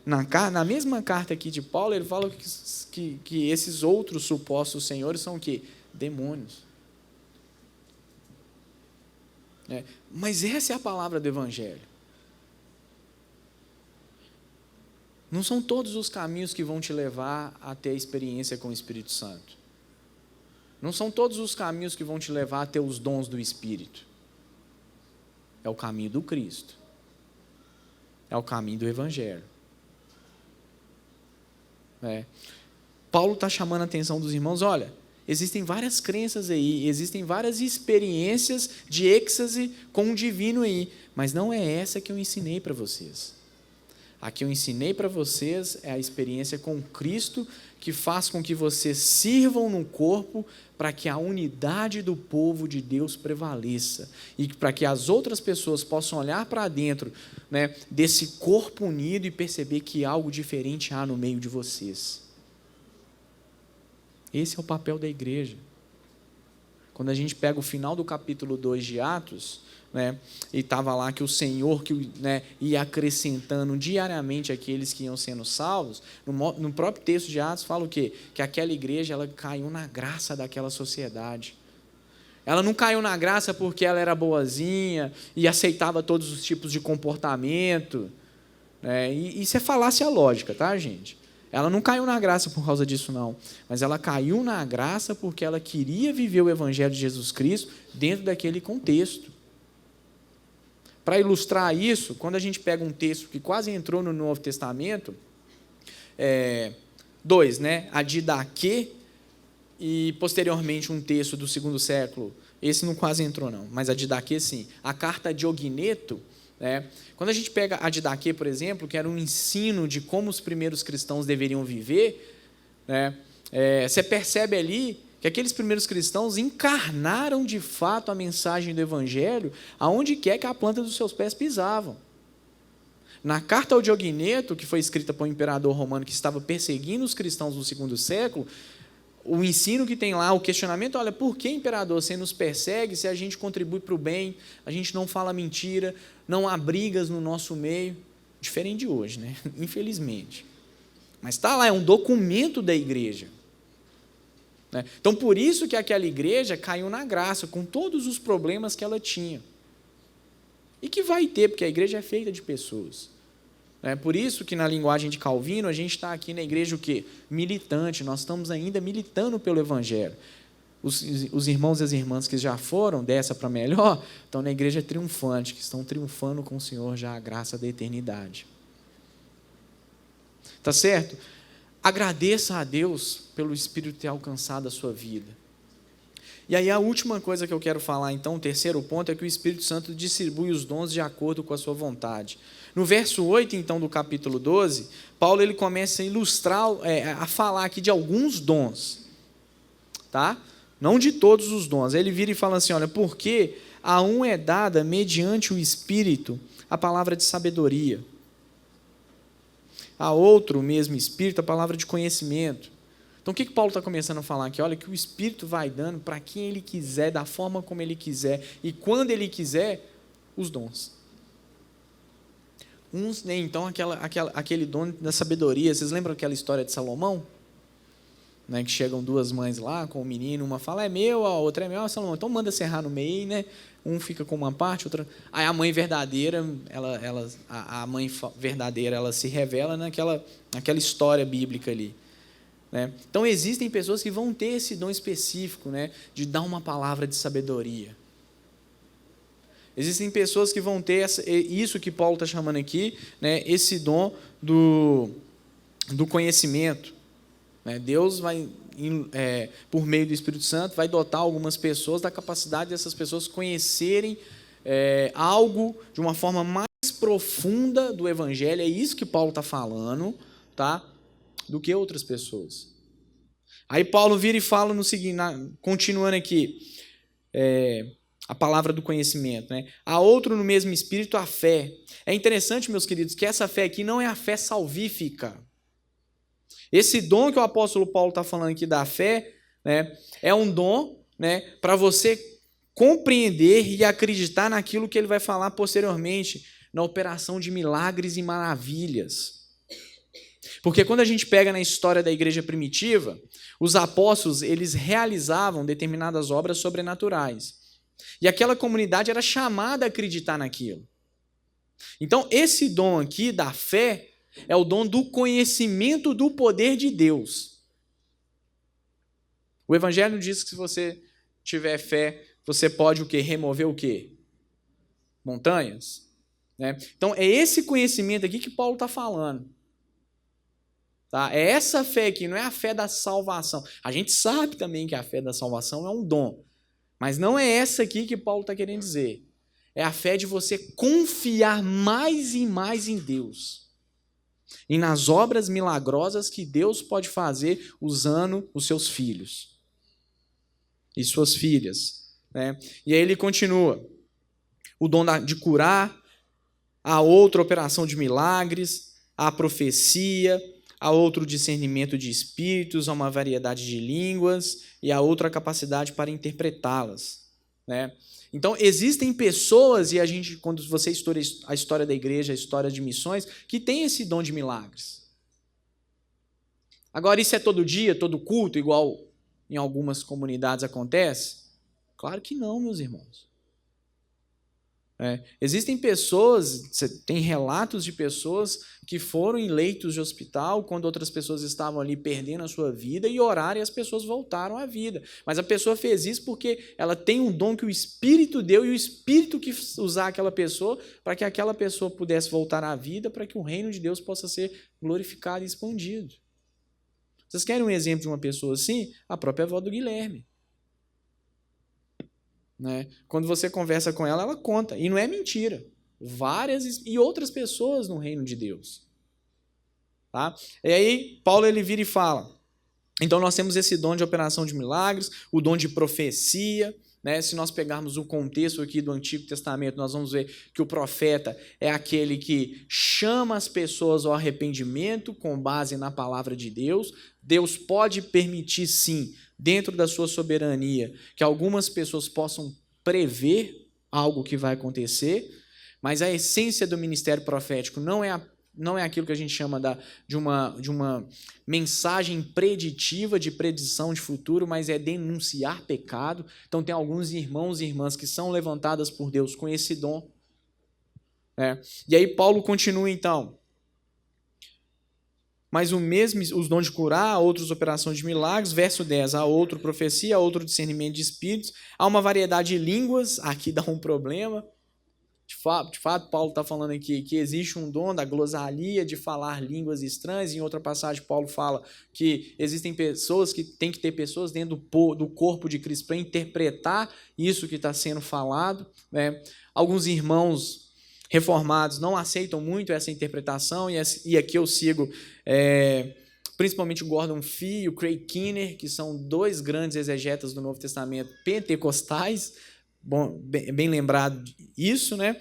Na mesma carta aqui de Paulo, ele fala que esses outros supostos senhores são o quê? Demônios. Mas essa é a palavra do Evangelho. Não são todos os caminhos que vão te levar a ter a experiência com o Espírito Santo. Não são todos os caminhos que vão te levar a ter os dons do Espírito. É o caminho do Cristo. É o caminho do Evangelho. Paulo está chamando a atenção dos irmãos, olha, existem várias crenças aí, existem várias experiências de êxtase com o divino aí, mas não é essa que eu ensinei para vocês. A que eu ensinei para vocês é a experiência com Cristo, que faz com que vocês sirvam no corpo para que a unidade do povo de Deus prevaleça e para que as outras pessoas possam olhar para dentro desse corpo unido e perceber que algo diferente há no meio de vocês. Esse é o papel da igreja. Quando a gente pega o final do capítulo 2 de Atos, e estava lá que o Senhor ia acrescentando diariamente aqueles que iam sendo salvos, no próprio texto de Atos fala o quê? Que aquela igreja ela caiu na graça daquela sociedade. Ela não caiu na graça porque ela era boazinha e aceitava todos os tipos de comportamento. E isso é falácia lógica, tá, gente? Ela não caiu na graça por causa disso, não. Mas ela caiu na graça porque ela queria viver o Evangelho de Jesus Cristo dentro daquele contexto. Para ilustrar isso, quando a gente pega um texto que quase entrou no Novo Testamento, a Didaquê, e posteriormente um texto do 2º século, esse não quase entrou não, mas a Didaquê sim, a carta de Ogneto, quando a gente pega a Didaquê, por exemplo, que era um ensino de como os primeiros cristãos deveriam viver, você percebe ali que aqueles primeiros cristãos encarnaram de fato a mensagem do Evangelho aonde quer que a planta dos seus pés pisavam. Na carta ao Diogneto, que foi escrita por um imperador romano que estava perseguindo os cristãos no 2º século, o ensino que tem lá, o questionamento, olha, por que, imperador, você nos persegue se a gente contribui para o bem, a gente não fala mentira, não há brigas no nosso meio? Diferente de hoje, né? Infelizmente. Mas está lá, é um documento da igreja. Né? Então, por isso que aquela igreja caiu na graça, com todos os problemas que ela tinha. E que vai ter, porque a igreja é feita de pessoas. É por isso que na linguagem de Calvino, a gente está aqui na igreja o quê? Militante, nós estamos ainda militando pelo Evangelho. Os irmãos e as irmãs que já foram dessa para melhor, estão na igreja triunfante, que estão triunfando com o Senhor já a graça da eternidade. Tá certo? Agradeça a Deus pelo Espírito ter alcançado a sua vida. E aí a última coisa que eu quero falar, então, o terceiro ponto, é que o Espírito Santo distribui os dons de acordo com a sua vontade. No verso 8, então, do capítulo 12, Paulo ele começa a ilustrar, a falar aqui de alguns dons. Tá? Não de todos os dons. Ele vira e fala assim, olha, porque a um é dada, mediante o Espírito, a palavra de sabedoria. A outro, o mesmo Espírito, a palavra de conhecimento. Então, o que Paulo está começando a falar aqui? Olha, que o Espírito vai dando para quem ele quiser, da forma como ele quiser, e quando ele quiser, os dons. Uns, né, então, aquele dom da sabedoria. Vocês lembram aquela história de Salomão? Né, que chegam duas mães lá com o menino, uma fala, é meu, a outra é meu, Salomão, então manda serrar no meio, né? Um fica com uma parte, outra... Aí a mãe verdadeira, a mãe verdadeira, ela se revela naquela história bíblica ali. Né? Então, existem pessoas que vão ter esse dom específico, né, de dar uma palavra de sabedoria. Existem pessoas que vão ter isso que Paulo está chamando aqui, né, esse dom do conhecimento. Né? Deus vai, por meio do Espírito Santo, vai dotar algumas pessoas da capacidade dessas pessoas conhecerem algo de uma forma mais profunda do Evangelho. É isso que Paulo está falando, tá? Do que outras pessoas. Aí Paulo vira e fala no seguinte, continuando aqui, a palavra do conhecimento. Né? Há outro no mesmo Espírito, a fé. É interessante, meus queridos, que essa fé aqui não é a fé salvífica. Esse dom que o apóstolo Paulo está falando aqui da fé, né, é um dom, né, para você compreender e acreditar naquilo que ele vai falar posteriormente, na operação de milagres e maravilhas. Porque quando a gente pega na história da igreja primitiva, os apóstolos eles realizavam determinadas obras sobrenaturais. E aquela comunidade era chamada a acreditar naquilo. Então, esse dom aqui da fé é o dom do conhecimento do poder de Deus. O Evangelho diz que se você tiver fé, você pode o quê? Remover o quê? Montanhas. Né? Então, é esse conhecimento aqui que Paulo está falando. Tá? É essa fé aqui, não é a fé da salvação. A gente sabe também que a fé da salvação é um dom. Mas não é essa aqui que Paulo está querendo dizer. É a fé de você confiar mais e mais em Deus. E nas obras milagrosas que Deus pode fazer usando os seus filhos. E suas filhas. Né? E aí ele continua. O dom de curar, a outra operação de milagres, a profecia, a outro discernimento de espíritos, a uma variedade de línguas e a outra capacidade para interpretá-las. Né? Então, existem pessoas, e a gente, quando você estuda a história da igreja, a história de missões, que tem esse dom de milagres. Agora, isso é todo dia, todo culto, igual em algumas comunidades acontece? Claro que não, meus irmãos. Existem pessoas, tem relatos de pessoas que foram em leitos de hospital quando outras pessoas estavam ali perdendo a sua vida e oraram e as pessoas voltaram à vida. Mas a pessoa fez isso porque ela tem um dom que o Espírito deu e o Espírito quis usar aquela pessoa para que aquela pessoa pudesse voltar à vida para que o reino de Deus possa ser glorificado e expandido. Vocês querem um exemplo de uma pessoa assim? A própria avó do Guilherme. Né? Quando você conversa com ela, ela conta. E não é mentira. Várias e outras pessoas no reino de Deus. Tá? E aí, Paulo ele vira e fala. Então, nós temos esse dom de operação de milagres, o dom de profecia. né? Se nós pegarmos o contexto aqui do Antigo Testamento, nós vamos ver que o profeta é aquele que chama as pessoas ao arrependimento com base na palavra de Deus. Deus pode permitir, sim, dentro da sua soberania, que algumas pessoas possam prever algo que vai acontecer, mas a essência do ministério profético não é aquilo que a gente chama de uma mensagem preditiva, de predição de futuro, mas é denunciar pecado. Então, tem alguns irmãos e irmãs que são levantadas por Deus com esse dom. E aí, Paulo continua, então. Mas o mesmo, os dons de curar, outros operações de milagres, verso 10, há outro profecia, há outro discernimento de espíritos, há uma variedade de línguas, aqui dá um problema. De fato, Paulo está falando aqui que existe um dom da glosalia, de falar línguas estranhas. Em outra passagem, Paulo fala que existem pessoas que tem que ter pessoas dentro do corpo de Cristo para interpretar isso que está sendo falado, né? Alguns irmãos reformados não aceitam muito essa interpretação, e aqui eu sigo principalmente o Gordon Fee e o Craig Keener, que são dois grandes exegetas do Novo Testamento pentecostais. Bom, bem lembrado isso, né?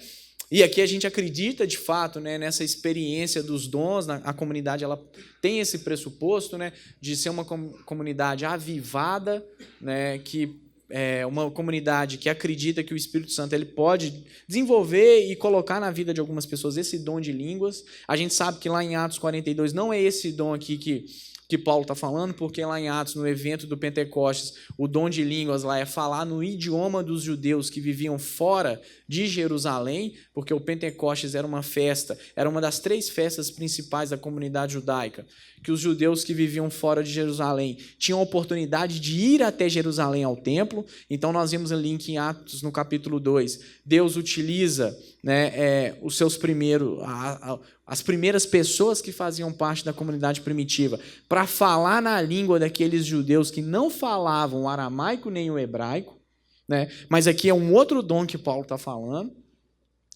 E aqui a gente acredita, de fato, né, nessa experiência dos dons. A comunidade ela tem esse pressuposto, né, de ser uma comunidade avivada, né, que é uma comunidade que acredita que o Espírito Santo ele pode desenvolver e colocar na vida de algumas pessoas esse dom de línguas. A gente sabe que lá em Atos 42 não é esse dom aqui que Paulo está falando, porque lá em Atos, no evento do Pentecostes, o dom de línguas lá é falar no idioma dos judeus que viviam fora de Jerusalém, porque o Pentecostes era uma festa, era uma das 3 festas principais da comunidade judaica, que os judeus que viviam fora de Jerusalém tinham a oportunidade de ir até Jerusalém ao templo. Então nós vemos ali em Atos, no capítulo 2, Deus utiliza, né, os seus as primeiras pessoas que faziam parte da comunidade primitiva para falar na língua daqueles judeus que não falavam o aramaico nem o hebraico, né? Mas aqui é um outro dom que Paulo está falando.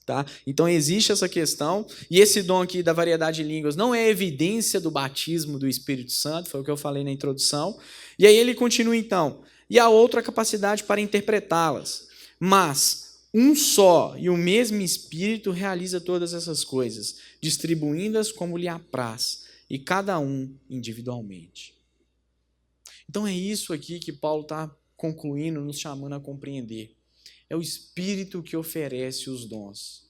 Tá? Então existe essa questão, e esse dom aqui da variedade de línguas não é evidência do batismo do Espírito Santo, foi o que eu falei na introdução. E aí ele continua então, e há outra capacidade para interpretá-las, mas um só e o mesmo Espírito realiza todas essas coisas, distribuindo-as como lhe apraz, e cada um individualmente. Então é isso aqui que Paulo está concluindo, nos chamando a compreender. É o Espírito que oferece os dons.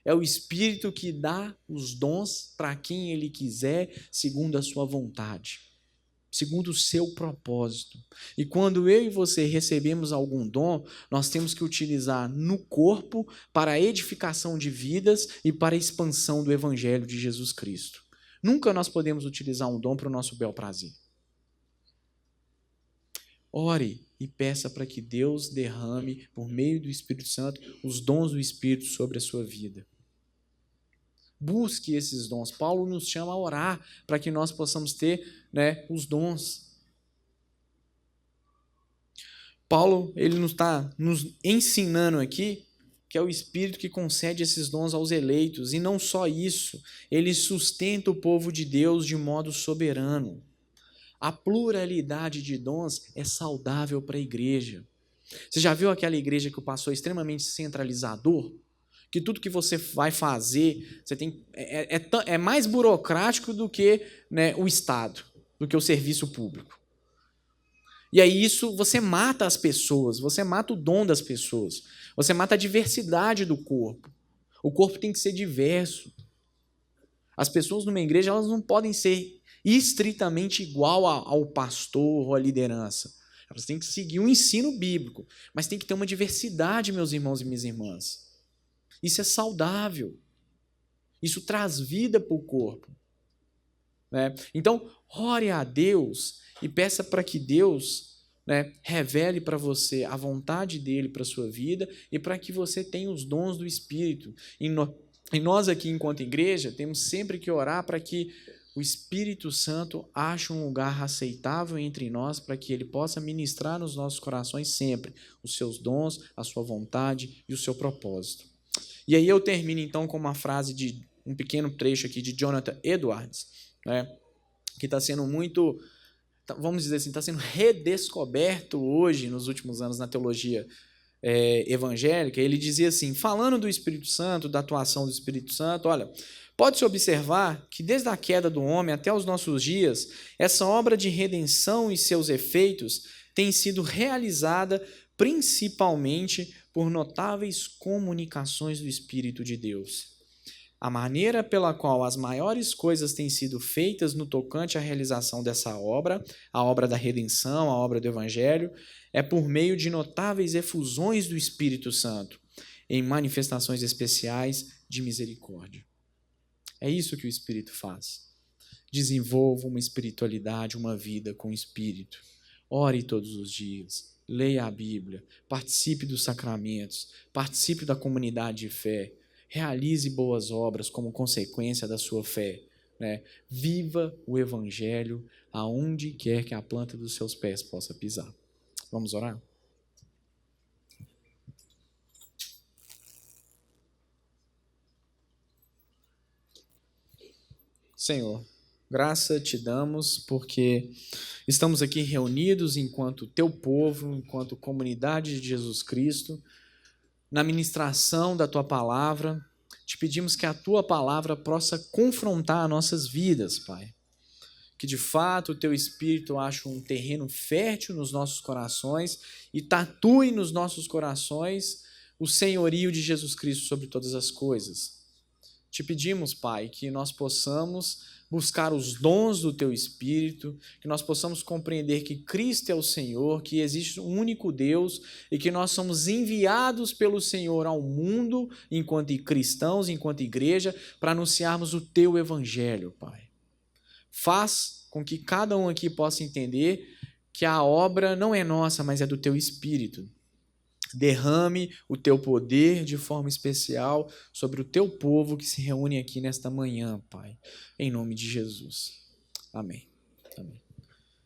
É o Espírito que dá os dons para quem Ele quiser, segundo a sua vontade, segundo o seu propósito. E quando eu e você recebemos algum dom, nós temos que utilizar no corpo para a edificação de vidas e para a expansão do Evangelho de Jesus Cristo. Nunca nós podemos utilizar um dom para o nosso bel prazer. Ore e peça para que Deus derrame, por meio do Espírito Santo, os dons do Espírito sobre a sua vida. Busque esses dons. Paulo nos chama a orar para que nós possamos ter, né, os dons. Paulo ele nos está nos ensinando aqui que é o Espírito que concede esses dons aos eleitos. E não só isso, ele sustenta o povo de Deus de modo soberano. A pluralidade de dons é saudável para a igreja. Você já viu aquela igreja que o pastor é extremamente centralizador? Que tudo que você vai fazer você tem, é mais burocrático do que, né, o Estado, do que o serviço público. E aí isso você mata as pessoas, você mata o dom das pessoas, você mata a diversidade do corpo. O corpo tem que ser diverso. As pessoas numa igreja elas não podem ser estritamente igual ao pastor ou à liderança. Elas têm que seguir um ensino bíblico, mas tem que ter uma diversidade, meus irmãos e minhas irmãs. Isso é saudável. Isso traz vida para o corpo. Né? Então, ore a Deus e peça para que Deus, né, revele para você a vontade dele para a sua vida e para que você tenha os dons do Espírito. E nós aqui, enquanto igreja, temos sempre que orar para que o Espírito Santo ache um lugar aceitável entre nós para que ele possa ministrar nos nossos corações sempre os seus dons, a sua vontade e o seu propósito. E aí eu termino então com uma frase de um pequeno trecho aqui de Jonathan Edwards, né, que está vamos dizer assim, está sendo redescoberto hoje, nos últimos anos, na teologia evangélica. Ele dizia assim, falando do Espírito Santo, da atuação do Espírito Santo, olha, pode-se observar que desde a queda do homem até os nossos dias, essa obra de redenção e seus efeitos tem sido realizada principalmente por notáveis comunicações do Espírito de Deus. A maneira pela qual as maiores coisas têm sido feitas no tocante à realização dessa obra, a obra da redenção, a obra do Evangelho, é por meio de notáveis efusões do Espírito Santo, em manifestações especiais de misericórdia. É isso que o Espírito faz. Desenvolva uma espiritualidade, uma vida com o Espírito. Ore todos os dias, leia a Bíblia, participe dos sacramentos, participe da comunidade de fé, realize boas obras como consequência da sua fé, né? Viva o Evangelho aonde quer que a planta dos seus pés possa pisar. Vamos orar? Senhor, graça te damos porque estamos aqui reunidos enquanto teu povo, enquanto comunidade de Jesus Cristo, na ministração da tua palavra. Te pedimos que a tua palavra possa confrontar nossas vidas, Pai. Que de fato o teu Espírito ache um terreno fértil nos nossos corações e tatue nos nossos corações o senhorio de Jesus Cristo sobre todas as coisas. Te pedimos, Pai, que nós possamos buscar os dons do Teu Espírito, que nós possamos compreender que Cristo é o Senhor, que existe um único Deus e que nós somos enviados pelo Senhor ao mundo, enquanto cristãos, enquanto igreja, para anunciarmos o Teu Evangelho, Pai. Faz com que cada um aqui possa entender que a obra não é nossa, mas é do Teu Espírito. Derrame o teu poder de forma especial sobre o teu povo que se reúne aqui nesta manhã, Pai. Em nome de Jesus. Amém. Amém.